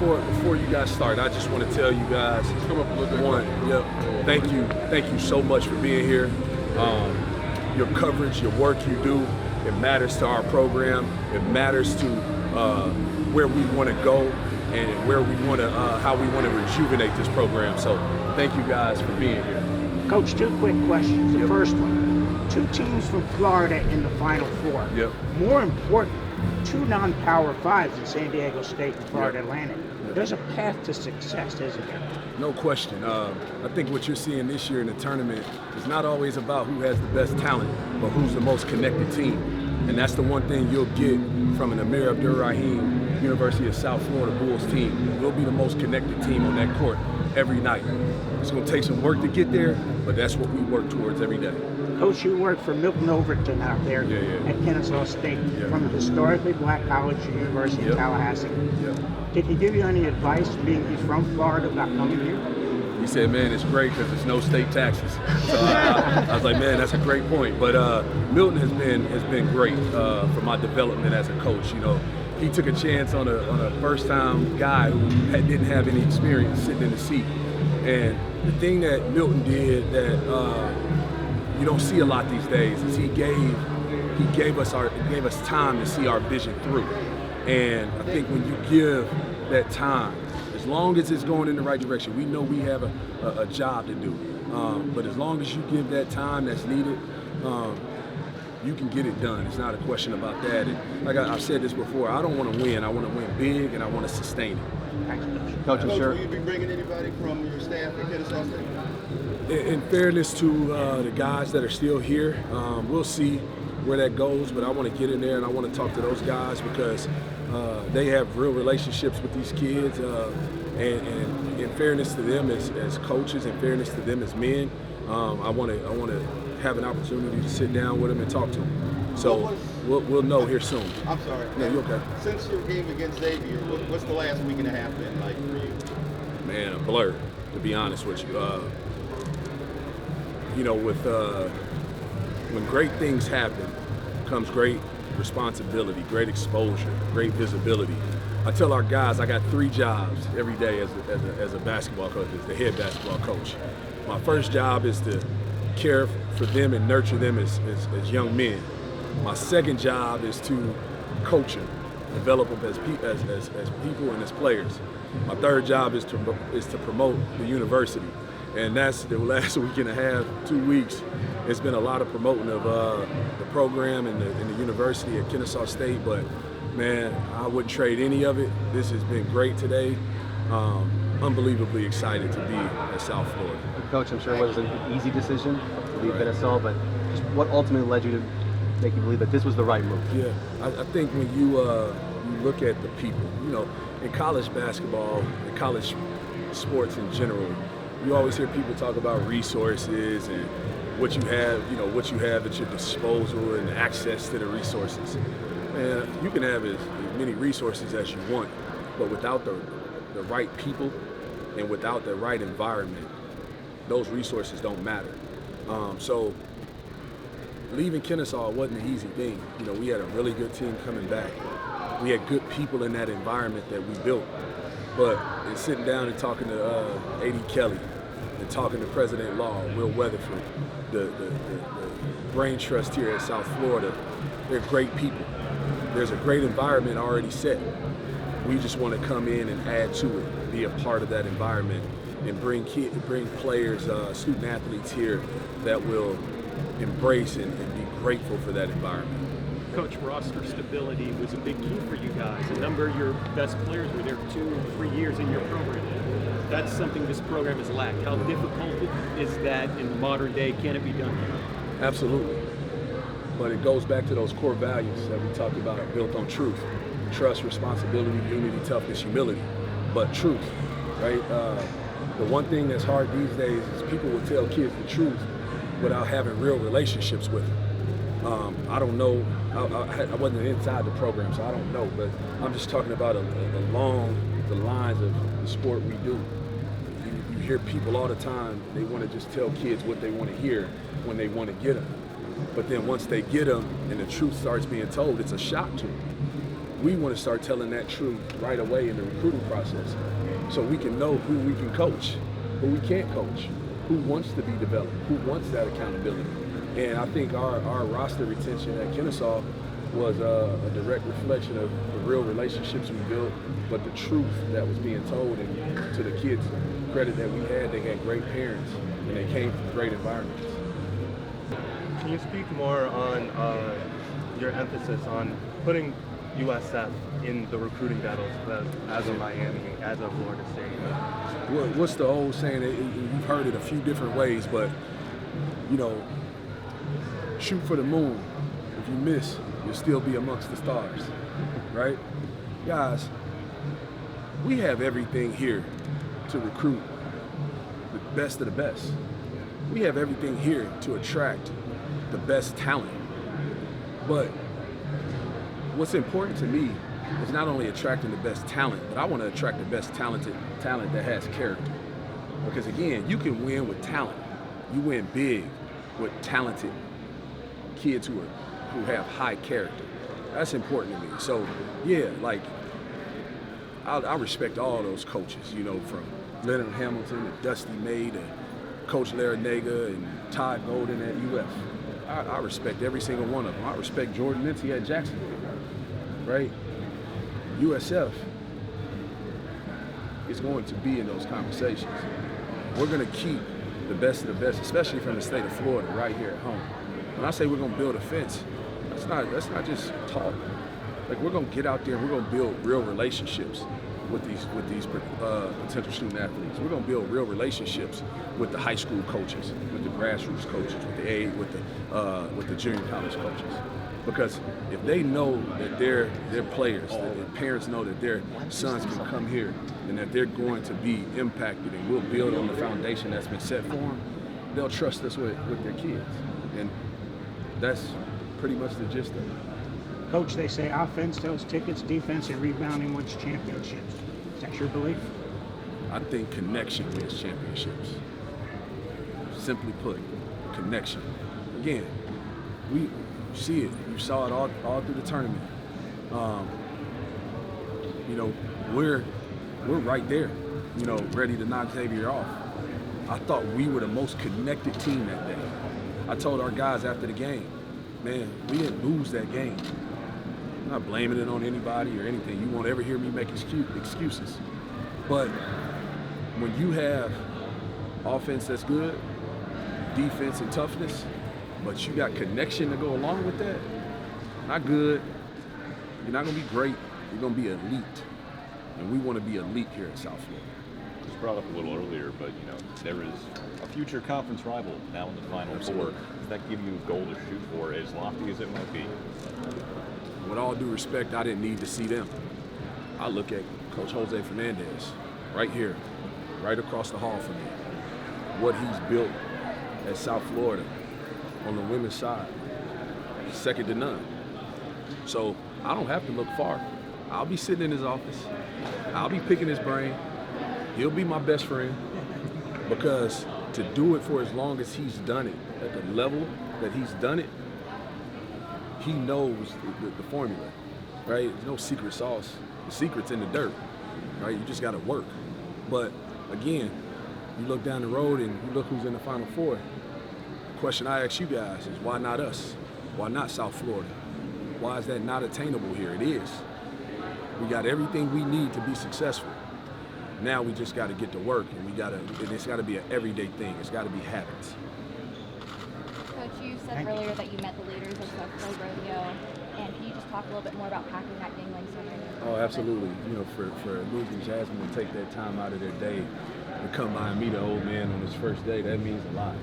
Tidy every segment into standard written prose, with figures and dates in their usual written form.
before you guys start, I just want to tell you guys, thank you so much for being here. Your coverage, your work you do, it matters to our program. It matters to where we want to go and where we want to, how we want to rejuvenate this program. So thank you guys for being here. Coach, two quick questions. The first one, 2 teams from Florida in the Final Four. More important, 2 non-Power 5s in San Diego State and Florida Atlantic. There's a path to success, isn't there? No question. I think what you're seeing this year in the tournament is not always about who has the best talent, but who's the most connected team. And that's the one thing you'll get from an Amir Abdur-Rahim University of South Florida Bulls team. We'll be the most connected team on that court every night. It's going to take some work to get there, but that's what we work towards every day. Coach, you work for Milton Overton out there at Kennesaw State, from a historically black college, University of Tallahassee. Did he give you any advice, being he's from Florida, about coming here? He said, man, it's great because there's no state taxes. So I was like, man, that's a great point. But Milton has been great for my development as a coach. You know, he took a chance on a first-time guy who didn't have any experience sitting in the seat. And the thing that Milton did that you don't see a lot these days is he gave us time to see our vision through. And I think when you give that time, as long as it's going in the right direction, we know we have a job to do. But as long as you give that time that's needed, you can get it done. It's not a question about that. And like I've said this before, I don't want to win. I want to win big, and I want to sustain it. Coach, will you be bringing anybody from your staff at Kennesaw State? In fairness to the guys that are still here, we'll see where that goes, but I want to get in there and I want to talk to those guys because they have real relationships with these kids, and in fairness to them as coaches, in fairness to them as men, I want to have an opportunity to sit down with them and talk to them. So we'll know here soon. I'm sorry. No, you're okay. Since your game against Xavier, what's the last week and a half been like for you? Man, a blur, to be honest with you. You know, with when great things happen, comes great responsibility, great exposure, great visibility. I tell our guys I got 3 jobs every day as a basketball coach, as the head basketball coach. My first job is to care for them and nurture them as young men. My second job is to coach them, develop them as people and as players. My third job is to promote the university. And that's the last week and a half, 2 weeks. It's been a lot of promoting of the program and the university at Kennesaw State, but man, I wouldn't trade any of it. This has been great today. Unbelievably excited to be at South Florida. Coach, I'm sure it wasn't an easy decision to leave Kennesaw, but just what ultimately led you to make you believe that this was the right move? Yeah, I think when you look at the people, you know, in college basketball, in college sports in general, you always hear people talk about resources and what you have at your disposal and access to the resources. And you can have as many resources as you want, but without the right people and without the right environment, those resources don't matter. So leaving Kennesaw wasn't an easy thing. You know, we had a really good team coming back. We had good people in that environment that we built. But in sitting down and talking to A.D. Kelly and talking to President Law, Will Weatherford, the brain trust here at South Florida, they're great people. There's a great environment already set. We just want to come in and add to it, be a part of that environment, and bring players, student athletes here that will embrace and be grateful for that environment. Coach, roster stability was a big key for you guys. A number of your best players were there 2 or 3 years in your program. That's something this program has lacked. How difficult is that in modern day? Can it be done? Absolutely. But it goes back to those core values that we talked about, built on truth. Trust, responsibility, unity, toughness, humility. But truth, right? The one thing that's hard these days is people will tell kids the truth without having real relationships with them. I don't know, I wasn't inside the program, so I don't know, but I'm just talking about along the lines of the sport we do. You hear people all the time, they want to just tell kids what they want to hear when they want to get them. But then once they get them and the truth starts being told, it's a shock to them. we want to start telling that truth right away in the recruiting process, so we can know who we can coach, who we can't coach, who wants to be developed, who wants that accountability. And I think our roster retention at Kennesaw was a direct reflection of the real relationships we built, but the truth that was being told. And to the kids' credit that we had, they had great parents and they came from great environments. Can you speak more on your emphasis on putting USF in the recruiting battles as of Miami, as of Florida State? What's the old saying? You've heard it a few different ways, but you know, shoot for the moon. If you miss, you'll still be amongst the stars, right? Guys, we have everything here to recruit the best of the best. We have everything here to attract the best talent. But what's important to me is not only attracting the best talent, but I want to attract the best talent that has character. Because again, you can win with talent. You win big with talented kids who have high character. That's important to me. So yeah, like I respect all those coaches, you know, from Leonard Hamilton to Dusty May to Coach Larinaga and Todd Golden at UF. I respect every single one of them. I respect Jordan Mincy at Jacksonville, right? USF is going to be in those conversations. We're going to keep the best of the best, especially from the state of Florida, right here at home. When I say we're going to build a fence, that's not just talk. Like, we're going to get out there and we're going to build real relationships with these potential student athletes. We're going to build real relationships with the high school coaches, with the grassroots coaches, with the junior college coaches. Because if they know that they're players, that their parents know that their sons can come here and that they're going to be impacted and we'll build on the foundation that's been set for them, they'll trust us with their kids. And that's pretty much the gist of it. Coach, they say offense sells tickets, defense and rebounding wins championships. Is that your belief? I think connection wins championships. Simply put, connection. Again, we see it. You saw it all through the tournament. You know, we're right there, you know, ready to knock Xavier off. I thought we were the most connected team that day. I told our guys after the game, man, we didn't lose that game. I'm not blaming it on anybody or anything. You won't ever hear me make excuses. But when you have offense that's good, defense and toughness, but you got connection to go along with that, not good. You're not going to be great. You're going to be elite. And we want to be elite here at South Florida. It was brought up a little earlier, but you know, there is a future conference rival now in the Final Four. Does that give you a goal to shoot for, as lofty as it might be? With all due respect, I didn't need to see them. I look at Coach Jose Fernandez right here, right across the hall from me. What he's built at South Florida on the women's side, second to none. So I don't have to look far. I'll be sitting in his office. I'll be picking his brain. He'll be my best friend, because to do it for as long as he's done it, at the level that he's done it, he knows the formula, right? There's no secret sauce. The secret's in the dirt, right? You just got to work. But again, you look down the road and you look who's in the Final Four. The question I ask you guys is, why not us? Why not South Florida? Why is that not attainable here? It is. We got everything we need to be successful. Now we just got to get to work, and it's got to be an everyday thing. It's got to be habits. Coach, you said earlier that you met the leaders of South Florida Rodeo, and can you just talk a little bit more about packing that Dingling Center? Oh, absolutely. You know, for Luke and Jasmine to take that time out of their day to come by and meet an old man on his first day, that means a lot.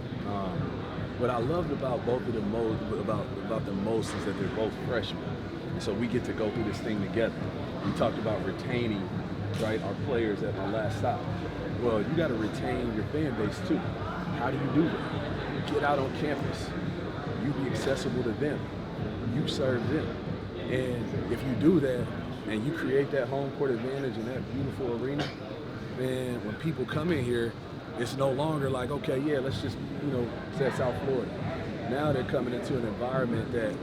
What I loved about both of them about the most is that they're both freshmen. So we get to go through this thing together. We talked about retaining, right, our players at my last stop. Well, you got to retain your fan base too. How do you do that? Get out on campus. You be accessible to them. You serve them. And if you do that and you create that home court advantage in that beautiful arena, then when people come in here, it's no longer like, okay, yeah, let's just, you know, say South Florida. Now they're coming into an environment that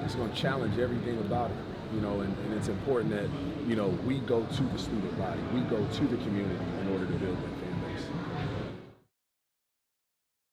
is going to challenge everything about it. you know, and it's important that, you know, we go to the student body, we go to the community in order to build